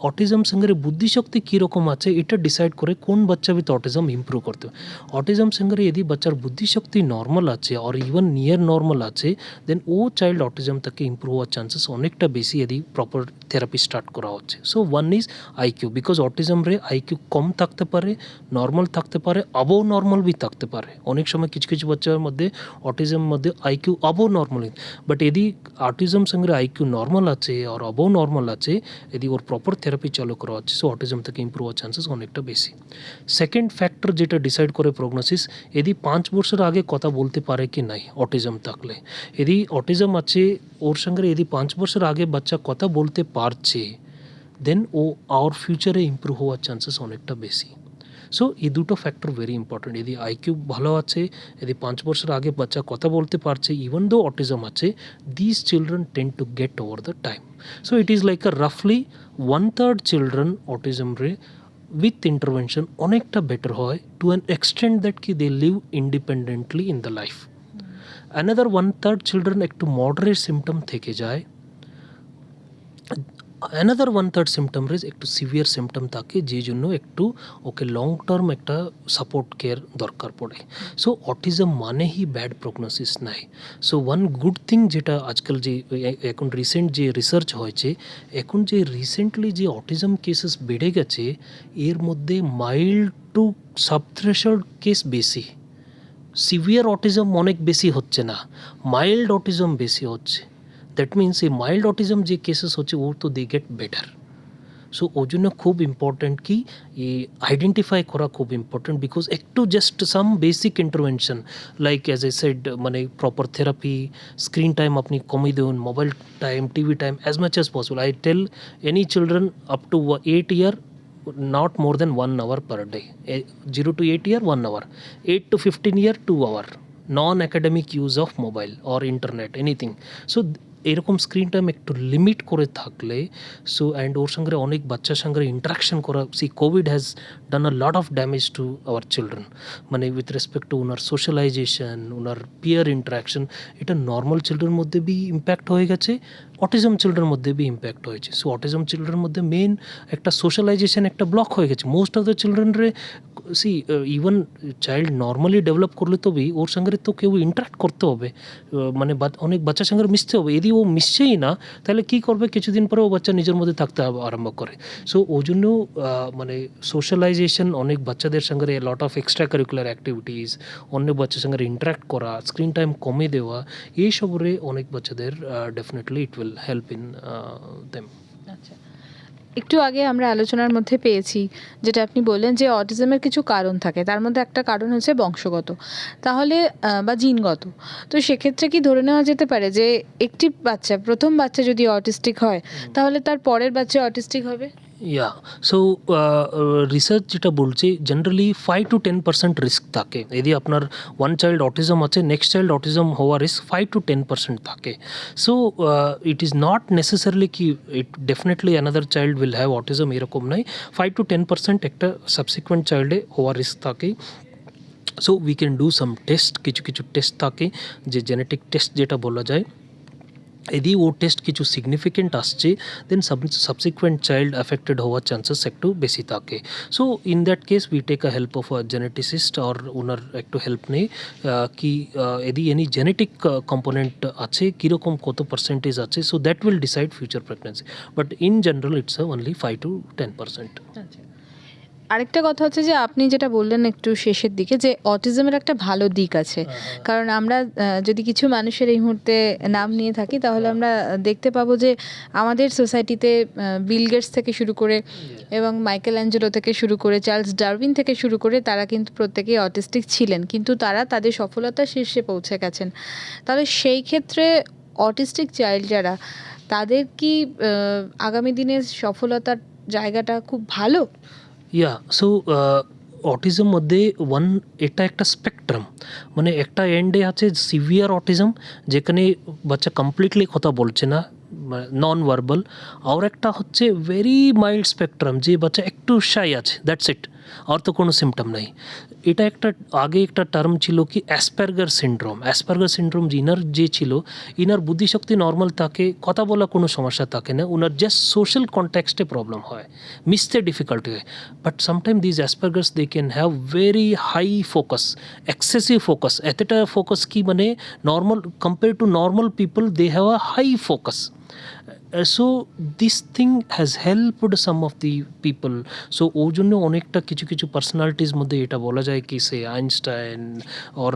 অটিজম সঙ্গে বুদ্ধিশক্তি কীরকম আছে এটা ডিসাইড করে কোন বাচ্চা উইথ অটিজম ইম্প্রুভ করতে হবে। অটিজম সঙ্গে যদি বাচ্চার বুদ্ধিশক্তি নর্মাল আছে আর ইভেন নিয়ার নর্মাল আছে, দেন ও চাইল্ড অটিজম থেকে ইম্প্রুভ হওয়ার চান্সেস অনেকটা বেশি যদি প্রপার থেরাপি স্টার্ট করা হচ্ছে। So one is IQ, because অটিজমরে আইকিউ কম থাকতে পারে, নর্মাল থাকতে পারে, অ্যাবভ নর্মাল বি থাকতে পারে। অনেক সময় কিছু কিছু বাচ্চার মধ্যে অটিজম মধ্যে আইকিউ অ্যাবভ নর্মাল, বাট যদি অটিজম সঙ্গে আইকিউ নর্মাল আছে আর অ্যাবভ নর্মাল আছে, যদি ওর প্রপার থেরাপি চালু করা হচ্ছে, সো অটিজম থেকে ইম্প্রুভ হওয়ার চান্সেস অনেকটা বেশি। সেকেন্ড ফ্যাক্টর যেটা ডিসাইড করে প্রগনোসিস, এদি 5 বছর আগে কথা বলতে পারে কি নাই অটিজম থাকলে। এদি অটিজম আছে ওর সঙ্গে এদি 5 বছর আগে বাচ্চা কথা বলতে পারছে, দেন ও আওয়ার ফিউচারে ইম্প্রুভ হওয়ার চান্সেস অনেকটা বেশি। সো এই দুটো ফ্যাক্টর ভেরি ইম্পর্টেন্ট। যদি আইকিউ ভালো আছে, যদি 5 বছর আগে বাচ্চা কথা বলতে পারছে, ইভেন দো অটিজম আছে, this children tend to get over the time. So it is like a রাফলি 1/3 চিলড্রেন অটিজম রে উইথ ইন্টারভেনশন অনেকটা বেটার হয়, টু অ্যান এক্সটেন্ট দ্যাট কি they live independently in the life. Another 1/3 children একটু moderate symptom থেকে যায়, another 1/3 symptom রেজ একটু সিভিয়ার সিমটম থাকে, যে জন্য একটু ওকে লং টার্ম একটা সাপোর্ট কেয়ার দরকার পড়ে। সো অটিজম মানেই ব্যাড প্রগনোসিস নাই। সো ওয়ান গুড থিং যেটা আজকাল যে এখন রিসেন্ট যে রিসার্চ হয়েছে, এখন যে রিসেন্টলি যে অটিজম কেসেস বেড়ে গেছে, এর মধ্যে মাইল্ড টু সাবথ্রেশহোল্ড কেস বেশি। সিভিয়ার অটিজম অনেক বেশি হচ্ছে না, মাইল্ড অটিজম বেশি হচ্ছে। দ্যাট মিনস এই মাইল্ড অটিজম যে কেসেস হচ্ছে ও তো দে গেট বেটার। সো ওই জন্য খুব ইম্পর্ট্যান্ট কি এই আইডেন্টিফাই করা খুব ইম্পর্ট্যান্ট, বিকজ একটু just some basic intervention like as I said, মানে প্রপার থেরাপি, স্ক্রিন টাইম আপনি কমিয়ে দেবেন, mobile time, TV time as much as possible. I tell any children up to 8 year not more than 1 hour per day. 0 to 8 year 1 hour, 8 to 15 year 2 hour, non-academic use of mobile or internet anything. So এরকম screen time একটু limit করে থাকলে, so and ওর সঙ্গে অনেক বাচ্চার সঙ্গে interaction করা, see covid has done a lot of damage to our children, মানে উইথ রেসপেক্ট টু ওনার সোশ্যালাইজেশন, ওনার পিয়ার ইন্টারাকশন, এটা নর্মাল চিলড্রেন মধ্যে বি ইম্প্যাক্ট হয়ে গেছে, অটিজম চিলড্রেন মধ্যে বি ইম্প্যাক্ট হয়েছে। সো অটিজম চিলড্রেন মধ্যে মেন একটা সোশ্যালাইজেশন একটা ব্লক হয়ে গেছে। মোস্ট অফ দ্য চিলড্রেনরে see even child normally develop করলে তবেই ওর সঙ্গে তো কেউ ইন্টারাক্ট করতে হবে, মানে অনেক বাচ্চার সঙ্গে মিশতে হবে। যদি ও মিশছেই না, তাহলে কী করবে, কিছুদিন পরে ও বাচ্চা নিজের মধ্যে থাকতে আরম্ভ করে। সো ওই জন্য মানে সোশ্যালাইজেশন, অনেক বাচ্চাদের সঙ্গে lot of extra curricular activities, অনেক বাচ্চার সঙ্গে ইন্টারাক্ট করা, স্ক্রিন টাইম কমে দেওয়া, এইসবরে অনেক বাচ্চাদের definitely it will help in them. আচ্ছা, একটু আগে আমরা আলোচনার মধ্যে পেয়েছি যেটা আপনি বললেন যে অটিজমের কিছু কারণ থাকে, তার মধ্যে একটা কারণ হচ্ছে বংশগত, তাহলে বা জিনগত। তো সেক্ষেত্রে কি ধরে নেওয়া যেতে পারে যে একটি বাচ্চা, প্রথম বাচ্চা যদি অটিস্টিক হয়, তাহলে তার পরের বাচ্চা অটিস্টিক হবে? ইয়া, সো রিসার্চ যেটা বলছে জেনারেলি 5 to 10% রিস্ক থাকে। যদি আপনার ওয়ান চাইল্ড অটিজম আছে, নেক্সট চাইল্ড অটিজম হওয়ার রিস্ক 5 to 10% থাকে। So it is not necessarily কি it definitely another child will have autism, এরকম নয়। 5 to 10% একটা সাবসিকুয়েন্ট চাইল্ডে হওয়ার রিস্ক থাকে। So we can do some test, কিছু কিছু টেস্ট থাকে যে জেনেটিক টেস্ট যেটা বলা যায়, যদি ও টেস্ট কিছু সিগনিফিকেন্ট আসছে, দেন সাবসিকুয়েন্ট চাইল্ড অ্যাফেক্টেড হওয়ার চান্সেস একটু বেশি থাকে। So in that case we take a help of a geneticist, আর ওনার একটু হেল্প নেই কি যদি এনি জেনেটিক কম্পোনেন্ট আছে, কীরকম কত পার্সেন্টেজ আছে, so that will decide future pregnancy. But in general it's only 5 to 10%। আচ্ছা, আরেকটা কথা হচ্ছে যে আপনি যেটা বললেন একটু শেষের দিকে, যে অটিজমের একটা ভালো দিক আছে, কারণ আমরা যদি কিছু মানুষের এই মুহূর্তে নাম নিয়ে থাকি, তাহলে আমরা দেখতে পাবো যে আমাদের সোসাইটিতে বিল গেটস থেকে শুরু করে এবং মাইকেল অ্যাঞ্জেলো থেকে শুরু করে চার্লস ডারউইন থেকে শুরু করে তারা কিন্তু প্রত্যেকেই অটিস্টিক ছিলেন, কিন্তু তারা তাদের সফলতার শীর্ষে পৌঁছে গেছেন। তাহলে সেই ক্ষেত্রে অটিস্টিক চাইল্ড যারা, তাদের কি আগামী দিনের সফলতার জায়গাটা খুব ভালো? ইয়া, সো অটিজম মধ্যে এটা একটা স্পেকট্রাম, মানে একটা এন্ডে আছে সিভিয়ার অটিজম, যেখানে বাচ্চা কমপ্লিটলি কথা বলছে না, নন ভার্বাল, আর একটা হচ্ছে ভেরি মাইল্ড স্পেকট্রাম, যে বাচ্চা একটু শাই আছে, দ্যাটস ইট, আর তো কোনো সিমটম নাই। এটা একটা আগে একটা টার্ম ছিল কি অ্যাসপারগার সিনড্রোম। অ্যাসপারগার সিনড্রোম ইনার যে ছিল, ইনার বুদ্ধিশক্তি নর্মাল থাকে, কথা বলা কোনো সমস্যা থাকে না, ওনার জাস্ট সোশ্যাল কন্ট্যাক্সটে প্রবলেম হয়, মিশতে ডিফিকাল্টি হয়। But sometime these Asperger's they can have very high focus, excessive focus, এতটা ফোকাস কি মানে normal compare to normal people they have a high focus. So this thing has helped some of the people. So ওই জন্য অনেকটা কিছু কিছু personalities মধ্যে এটা বলা যায় কি সে Einstein or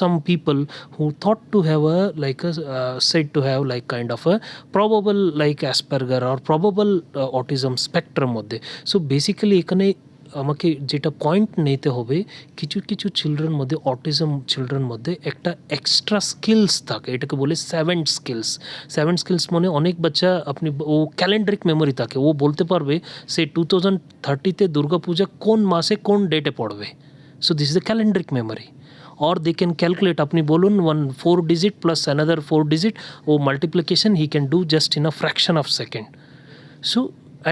some people who thought to have a like a said to have like kind of a probable like Asperger or probable autism spectrum মধ্যে। সো বেসিক্যালি এখানে আমাকে যেটা পয়েন্ট নিতে হবে, কিছু কিছু চিলড্রেন মধ্যে অটিজম চিলড্রেন মধ্যে একটা এক্সট্রা স্কিলস থাকে, এটাকে বলে সেভেন স্কিলস মানে অনেক বাচ্চা আপনি ও ক্যালেন্ডারিক মেমোরি থাকে, ও বলতে পারবে সে 2030-তে দুর্গাপূজা কোন মাসে কোন ডেটে পড়বে। So this is the calendaric memory. or they can calculate, আপনি বলুন 4 digit plus another 4 digit O multiplication he can do just in a fraction of second. So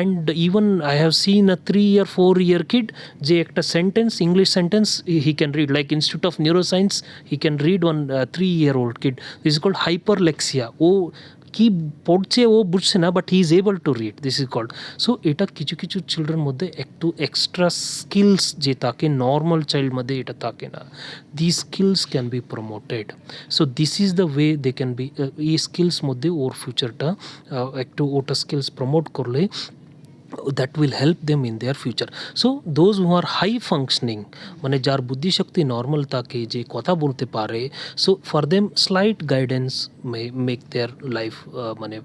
and even I have seen a 3-year 4-year kid যে একটা sentence English sentence he can read, like Institute of Neuroscience he can read one 3-year-old kid. This is called hyperlexia. ও কি পড়ছে ও বুঝছে না, but he is able to read, this is called. So এটা কিছু কিছু চিলড্রেন মধ্যে একটু এক্সট্রা স্কিলস যে তাকে নর্মাল চাইল্ড মধ্যে এটা থাকে না, the skills can be promoted. So this is the way they can be, এই স্কিলস মধ্যে ওর ফিউচারটা একটু ওটা স্কিলস প্রমোট করলে that will help them in their future. So those who are high functioning মানে যার বুদ্ধিশক্তি নর্মাল থাকে, যে কথা বলতে পারে, so for them slight guidance may make their life মানে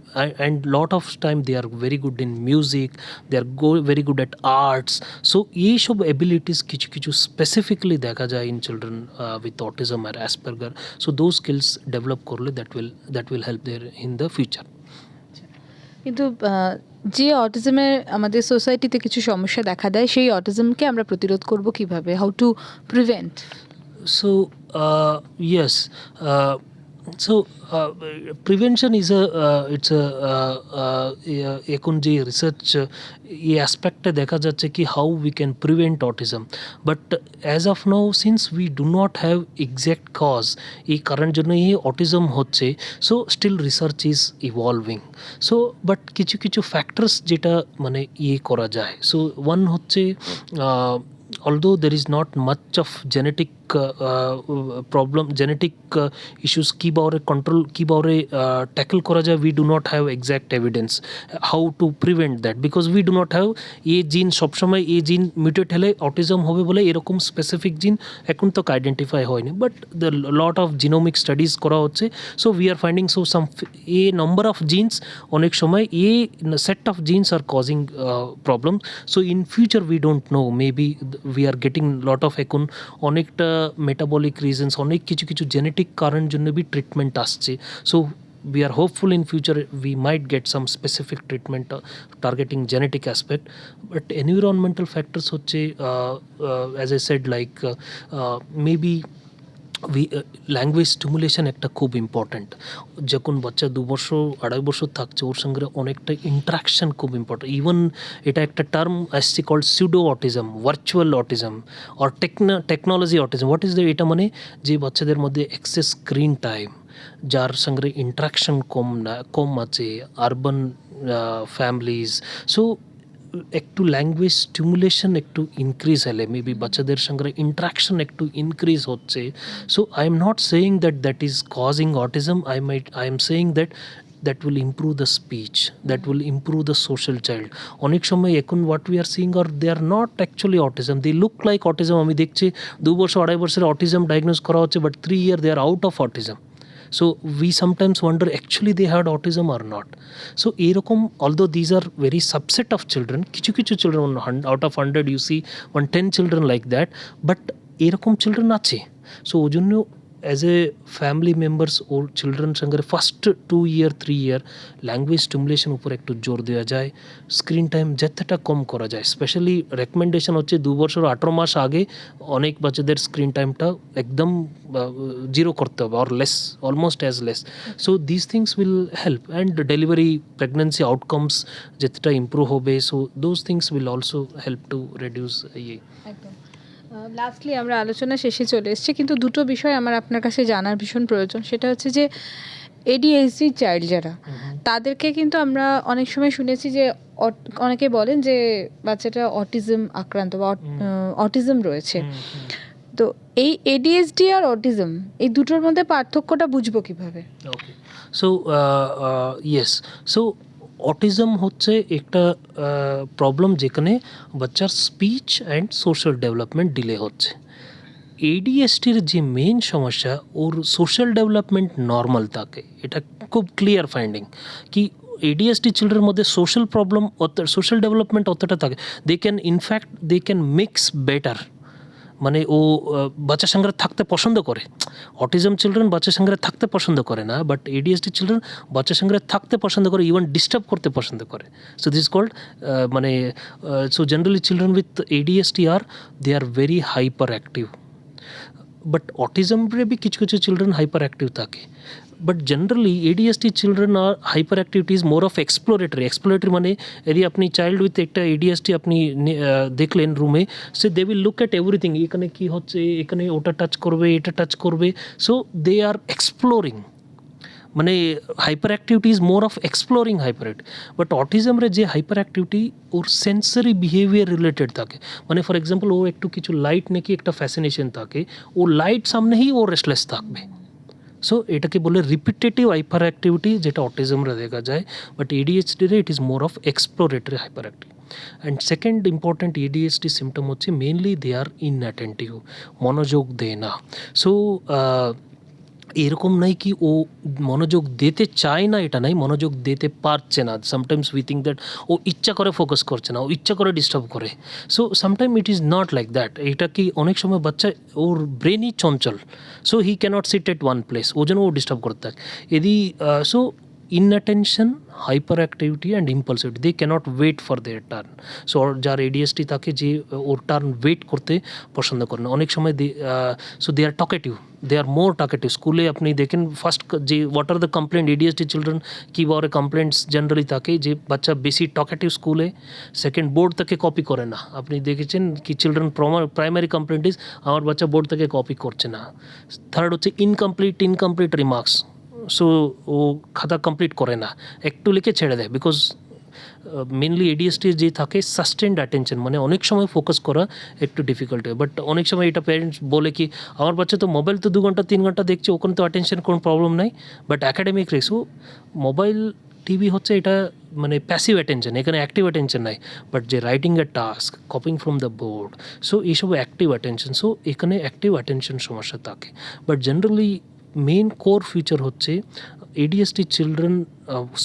and lot of time they are very good in music, they are very good at arts. So এইসব abilities কিছু কিছু specifically দেখা যায় in children with autism or Asperger. So those skills develop করলে that will help their in the future. কিন্তু যে অটিজমের আমাদের সোসাইটিতে কিছু সমস্যা দেখা দেয়, সেই অটিজমকে আমরা প্রতিরোধ করব কিভাবে? How to prevent? So yes, so prevention is a it's a এখন যে রিসার্চ এই অ্যাসপেক্টে দেখা যাচ্ছে কি how we can prevent autism, but as of now since we do not have exact cause এই কারণের জন্য এই অটিজম হচ্ছে, so still research is evolving. So but কিছু কিছু ফ্যাক্টরস যেটা মানে করা যায়, সো ওয়ান হচ্ছে although there is not much of genetic problem, genetic issues কি বারে control কি বারে tackle করা যায়, we do not have exact evidence how to prevent that, because we do not have এই জিন সবসময় এই জিন মিউটেট হলে অটিজম হবে বলে এরকম স্পেসিফিক জিন এখন তো আইডেন্টিফাই হয়নি, but the lot of genomic studies করা হচ্ছে। So we are finding so some a number of genes, অনেক সময় a set of genes are causing problem. So in future we don't know, maybe we are getting lot of এখন অনেকটা metabolic reasons, অনেক কিছু কিছু genetic কারণ জন্য B treatment আসছে। So we are hopeful in future we might get some specific treatment targeting genetic aspect, but environmental factors হচ্ছে as I said like maybe language stimulation একটা খুব ইম্পর্ট্যান্ট। যখন বাচ্চা 2 বছর 2.5 বছর থাকছে ওর সঙ্গে অনেকটা ইন্টারাকশান খুব ইম্পর্ট্যান্ট। ইভেন এটা একটা টার্ম আসছে called pseudo autism, virtual autism or technology autism. What is the, এটা মানে যে বাচ্চাদের মধ্যে এক্সেস স্ক্রিন টাইম, যার সঙ্গে ইন্টারাকশান কম আছে, আরবান ফ্যামিলিজ। সো একটু ল্যাঙ্গুয়েজ স্টিমুলেশন একটু ইনক্রিজ হলে মেবি বাচ্চাদের সঙ্গে ইন্টারাকশন একটু ইনক্রিজ হচ্ছে। So I am not saying that is causing autism, I am saying that will improve the speech, that will improve the social child. অনেক সময় এখন what we are seeing are they are not actually autism, they look like autism. আমি দেখছি 2 বছর 2.5 বছরের autism diagnose করা হচ্ছে, but 3 year they are out of autism. So we sometimes wonder actually they had autism or not. So এরকম, although these are very subset of children, কিছু কিছু children out of 100 you see 10 children like that, but এরকম children আছে। So ওই জন্য as a family members or children সঙ্গে first 2 year 3 year language stimulation উপর একটু জোর দেওয়া যায়, স্ক্রিন টাইম যতটা কম করা যায়। স্পেশালি রেকমেন্ডেশন হচ্ছে 2 বছর 18 মাস আগে অনেক বাচ্চাদের স্ক্রিন টাইমটা একদম জিরো করতে হবে, or less, almost as less. So this things will help, and delivery pregnancy outcomes যতটা ইম্প্রুভ হবে, so those things will also help to reduce একদম। লাস্টলি আমরা আলোচনা শেষে চলে এসেছি, কিন্তু দুটো বিষয় আমার আপনার কাছে জানার ভীষণ প্রয়োজন। সেটা হচ্ছে যে ADHD চাইল্ড যারা, তাদেরকে কিন্তু আমরা অনেক সময় শুনেছি যে অনেকে বলেন যে বাচ্চাটা অটিজম আক্রান্ত বা অটিজম রয়েছে। তো এই ADHD আর অটিজম এই দুটোর মধ্যে পার্থক্যটা বুঝবো কিভাবে? ওকে, সো ইয়েস, সো অটিজম হচ্ছে একটা প্রবলেম যেখানে বাচ্চার speech and social development delay হচ্ছে। এডিএসটির যে মেন সমস্যা, ওর সোশ্যাল ডেভেলপমেন্ট নর্মাল থাকে, এটা খুব ক্লিয়ার ফাইন্ডিং কি এডিএসটি চিলড্রেনের মধ্যে সোশ্যাল প্রবলেম সোশ্যাল ডেভেলপমেন্ট অতটা থাকে, দে ক্যান মিক্স বেটার, মানে ও বাচ্চার সঙ্গে থাকতে পছন্দ করে। অটিজম চিলড্রেন বাচ্চার সঙ্গে থাকতে পছন্দ করে না, বাট এডিএসডি চিলড্রেন বাচ্চার সঙ্গে থাকতে পছন্দ করে, ইভেন ডিস্টার্ব করতে পছন্দ করে। সো দিস কল্ড মানে so generally children with ADHD they are very hyperactive, but অটিজমরে भी কিছু কিছু চিলড্রেন হাইপার অ্যাক্টিভ থাকে। বাট জেনারেলি এডিএসটি চিলড্রেন আর hyperactivity is more of exploratory মানে यदि আপনি চাইল্ড উইথ একটা এডিএসটি আপনি দেখলেন রুমে, say they will look at everything, এখানে কী হচ্ছে, এখানে ওটা টাচ করবে, এটা টাচ করবে, সো দে আর এক্সপ্লোরিং, মানে hyperactivity is more of exploring hyperactive. But অটিজমরে যে hyperactivity or sensory behaviour related থাকে, মানে ফর এক্সাম্পল ও একটু কিছু লাইট নাকি একটা ফ্যাসিনেশন থাকে, ও লাইট সামনেই ও রেস্টলেস থাকবে। সো এটাকে বলে রিপিটেটিভ হাইপার অ্যাক্টিভিটি, যেটা অটিজমরে দেখা যায়, বাট এডিএইচডিরে it is more of exploratory hyperactive. And second important ADHD symptom হচ্ছে মেনলি দে আর ইনঅ্যাটেন্টিভ, মনোযোগ দেয় না। সো এরকম নাই কি ও মনোযোগ দিতে চায় না, এটা নাই, মনোযোগ দিতে পারছে না। সামটাইমস উই থিঙ্ক দ্যাট ও ইচ্ছা করে ফোকাস করছে না, ও ইচ্ছা করে ডিস্টার্ব করে। So sometime it is not like that. এটা কি অনেক সময় বাচ্চা ওর ব্রেনই চঞ্চল, so he can't sit at one place, ও যেন ও ডিস্টার্ব করতে থাকে। এদি so inattention, hyperactivity and impulsivity, they can't wait for their turn. So যার এডিএসটি থাকে যে ওর টার্ন ওয়েট করতে পছন্দ করে না। অনেক সময় so they are talkative, they are more talkative. স্কুলে আপনি দেখেন ফার্স্ট যে what are the complaint ADHD children কী বলে কমপ্লেন্টস জেনারেলি থাকে যে বাচ্চা বেশি টকেটিভ স্কুলে, সেকেন্ড বোর্ড থেকে কপি করে না। আপনি দেখেছেন কি চিলড্রেন প্রাইমারি কমপ্লেন্ট ইজ আমার বাচ্চা বোর্ড থেকে কপি করছে না। থার্ড হচ্ছে ইনকমপ্লিট রিমার্কস, সো ও খাতা কমপ্লিট করে না, একটু লিখে ছেড়ে দেয়। বিকজ মেনলি এডিএসটি যে থাকে সাস্টেন্ড অ্যাটেনশন, মানে অনেক সময় ফোকাস করা একটু ডিফিকাল্ট হয়। বাট অনেক সময় এটা প্যারেন্টস বলে কি আমার বাচ্চা তো মোবাইল তো 2 ঘন্টা 3 ঘন্টা দেখছে, ওখানে তো অ্যাটেনশন কোনো প্রবলেম নাই, বাট অ্যাকাডেমিক রেসো মোবাইল টিভি হচ্ছে এটা মানে প্যাসিভ অ্যাটেনশন, এখানে অ্যাক্টিভ অ্যাটেনশন নাই। বাট যে writing a task, copying from the board, so এইসব অ্যাক্টিভ অ্যাটেনশন, সো এখানে অ্যাক্টিভ অ্যাটেনশন সমস্যা থাকে। But generally main core feature হচ্ছে এডিএসটি চিলড্রেন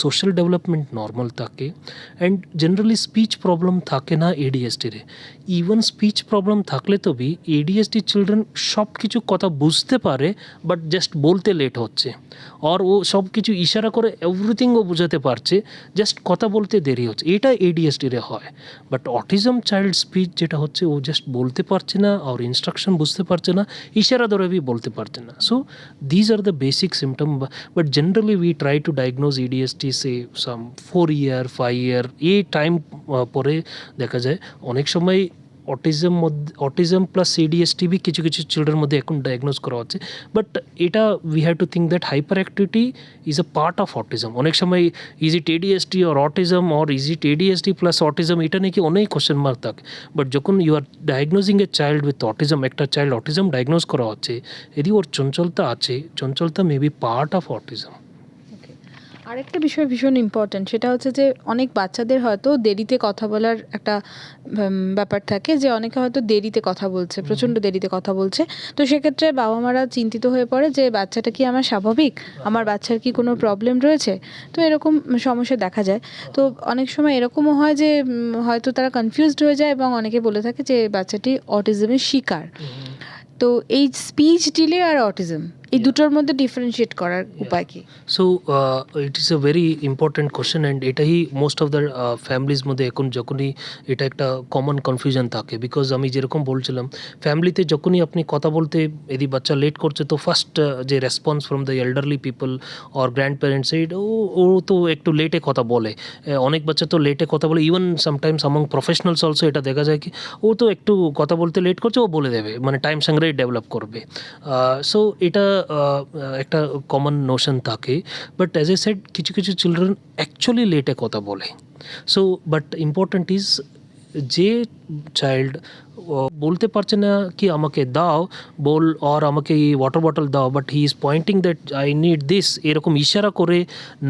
সোশ্যাল ডেভেলপমেন্ট নর্মাল থাকে, অ্যান্ড জেনারেলি স্পিচ প্রবলেম থাকে না এডিএসটিরে। ইভেন স্পিচ প্রবলেম থাকলে তো বি এডিএসটি চিলড্রেন সব কিছু কথা বুঝতে পারে, বাট জাস্ট বলতে লেট হচ্ছে, আর ও সব কিছু ইশারা করে এভরিথিং ও বুঝাতে পারছে, জাস্ট কথা বলতে দেরি হচ্ছে, এটা এডিএসটিরে হয়। বাট অটিজম চাইল্ড স্পিচ যেটা হচ্ছে ও জাস্ট বলতে পারছে না, আর ইনস্ট্রাকশন বুঝতে পারছে না, ইশারা ধরে বি বলতে পারছে না। So these are the basic symptom, but generally we try to diagnose EDST say some 4 year 5 year এই টাইম পরে দেখা যায়। অনেক সময় অটিজম প্লাস এডিএসটি বি কিছু কিছু চিলড্রেনের মধ্যে এখন ডায়াগনোজ করা হচ্ছে। বাট এটা we have to think that hyperactivity is a part of autism. অনেক সময় is it ADHD or autism or is it ADHD plus autism, এটা নাকি অনেক কোশ্চেন মার্ক থাকে। বাট যখন you are diagnosing a child with autism, একটা child autism diagnose করা হচ্ছে, যদি ওর চঞ্চলতা আছে, চঞ্চলতা may be part of autism. আরেকটা বিষয় ভীষণ ইম্পর্ট্যান্ট, সেটা হচ্ছে যে অনেক বাচ্চাদের হয়তো দেরিতে কথা বলার একটা ব্যাপার থাকে, যে অনেকে হয়তো দেরিতে কথা বলছে, প্রচণ্ড দেরিতে কথা বলছে। তো সেক্ষেত্রে বাবা মারা চিন্তিত হয়ে পড়ে যে বাচ্চাটা কি আমার স্বাভাবিক, আমার বাচ্চার কি কোনো প্রবলেম রয়েছে। তো এরকম সমস্যা দেখা যায়। তো অনেক সময় এরকমও হয় যে হয়তো তারা কনফিউজড হয়ে যায়, এবং অনেকে বলে থাকে যে বাচ্চাটি অটিজমের শিকার। তো এই স্পিচ ডিলে আর অটিজম, এই দুটোর মধ্যে ডিফারেন্সিয়েট করার উপায় কি? So it is a very important question, and এটাই মোস্ট অফ দ্য ফ্যামিলিজ মধ্যে এখন যখনই এটা একটা কমন কনফিউশন থাকে। বিকজ আমি যেরকম বলছিলাম, ফ্যামিলিতে যখনই আপনি কথা বলতে যদি বাচ্চা লেট করছে, তো ফার্স্ট যে response from the elderly people or grandparents, ও তো একটু লেটে কথা বলে। অনেক বাচ্চা তো লেটে কথা বলে, ইভেন সামটাইমস আমং প্রফেশনালস অলসো এটা দেখা যায় কি ও তো একটু কথা বলতে লেট করছে, ও বলে দেবে, মানে টাইম সঙ্গে ডেভেলপ করবে। সো এটা একটা কমন নোশন থাকে। বাট অ্যাজ এ সেড, কিছু কিছু চিলড্রেন অ্যাকচুয়ালি লেটে কথা বলে। সো বাট ইম্পর্ট্যান্ট ইজ যে চাইল্ড বলতে পারছে না কি আমাকে দাও বল আর আমাকে এই ওয়াটার বটল দাও, but he is pointing that I need this, এরকম ইশারা করে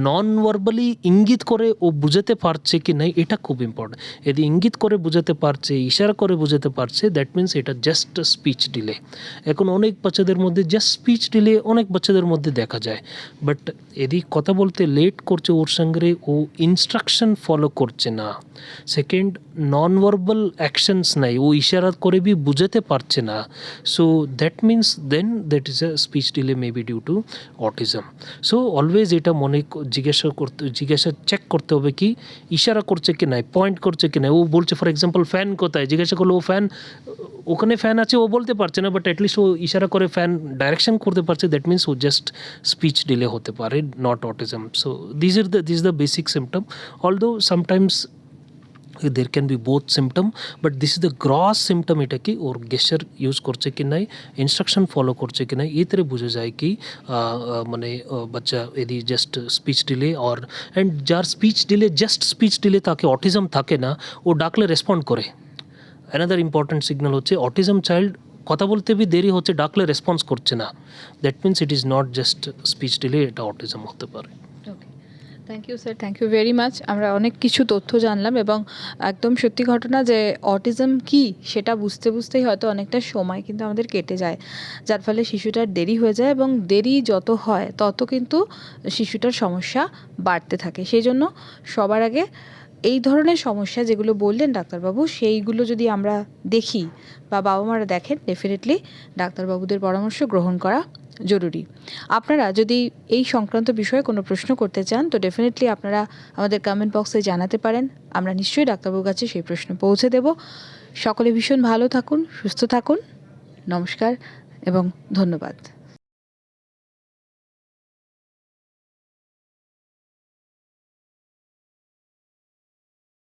নন ভার্বালি ইঙ্গিত করে ও বুঝাতে পারছে কি নাই, এটা খুব ইম্পর্টেন্ট। যদি ইঙ্গিত করে বুঝাতে পারছে, ইশারা করে বুঝাতে পারছে, দ্যাট মিনস এটা জাস্ট স্পিচ ডিলে। এখন অনেক বাচ্চাদের মধ্যে জাস্ট স্পিচ ডিলে অনেক বাচ্চাদের মধ্যে দেখা যায়, বাট এদিক কথা বলতে লেট করছে, ওর সঙ্গে ও ইনস্ট্রাকশন ফলো করছে না। সেকেন্ড, নন ভার্বাল অ্যাকশনস নাই, ও ইশারা করে বি বুঝাতে পারছে না। So that means then that is a speech delay may be due to autism. So always এটা জিজ্ঞাসা চেক করতে হবে কি ইশারা করছে কি নাই, পয়েন্ট করছে কি নাই। ও বলছে ফর এক্সাম্পল ফ্যান কোথায়, জিজ্ঞাসা করলো ও ফ্যান ওখানে ফ্যান আছে, ও বলতে পারছে না, বাট অ্যাটলিস্ট ও ইশারা করে ফ্যান ডাইরেকশন করতে পারছে, দ্যাট মিনস ও জাস্ট স্পিচ ডিলে হতে পারে, not autism. So this is the basic symptom, although sometimes there can be both symptom, but this is the gross symptom, এটা কি ওর গেস্টার ইউজ করছে কি নাই, ইনস্ট্রাকশন ফলো করছে কি নাই, এতে বোঝা যায় কি মানে বাচ্চা এদি জাস্ট স্পিচ ডিলে। আর অ্যান্ড যার speech delay just speech delay তাকে অটিজম থাকে না, ও ডাকলে রেসপন্ড করে। অ্যানাদার ইম্পর্টেন্ট সিগন্যাল হচ্ছে অটিজম চাইল্ড কথা বলতে বি দেরি হচ্ছে, ডাকলে রেসপন্স করছে না, that means it is not just speech delay, এটা অটিজম হতে পারে। Thank you sir, thank you very much. আমরা অনেক কিছু তথ্য জানলাম এবং একদম সত্যি ঘটনা যে অটিজম কি সেটা বুঝতে বুঝতেই হয়তো অনেকটা সময় কিন্তু আমাদের কেটে যায়, যার ফলে শিশুটার দেরি হয়ে যায় এবং দেরি যত হয় তত কিন্তু শিশুটার সমস্যা বাড়তে থাকে। সেই জন্য সবার আগে এই ধরনের সমস্যা যেগুলো বললেন ডাক্তারবাবু, সেইগুলো যদি আমরা দেখি বা বাবা মারা দেখেন, ডেফিনেটলি ডাক্তারবাবুদের পরামর্শ গ্রহণ করা জরুরি। আপনারা যদি এই সংক্রান্ত বিষয়ে কোনো প্রশ্ন করতে চান তো ডেফিনেটলি আপনারা আমাদের কমেন্ট বক্সে জানাতে পারেন, আমরা নিশ্চয়ই ডাক্তারবাবুর কাছে সেই প্রশ্ন পৌঁছে দেব। সকলে ভীষণ ভালো থাকুন, সুস্থ থাকুন, নমস্কার এবং ধন্যবাদ।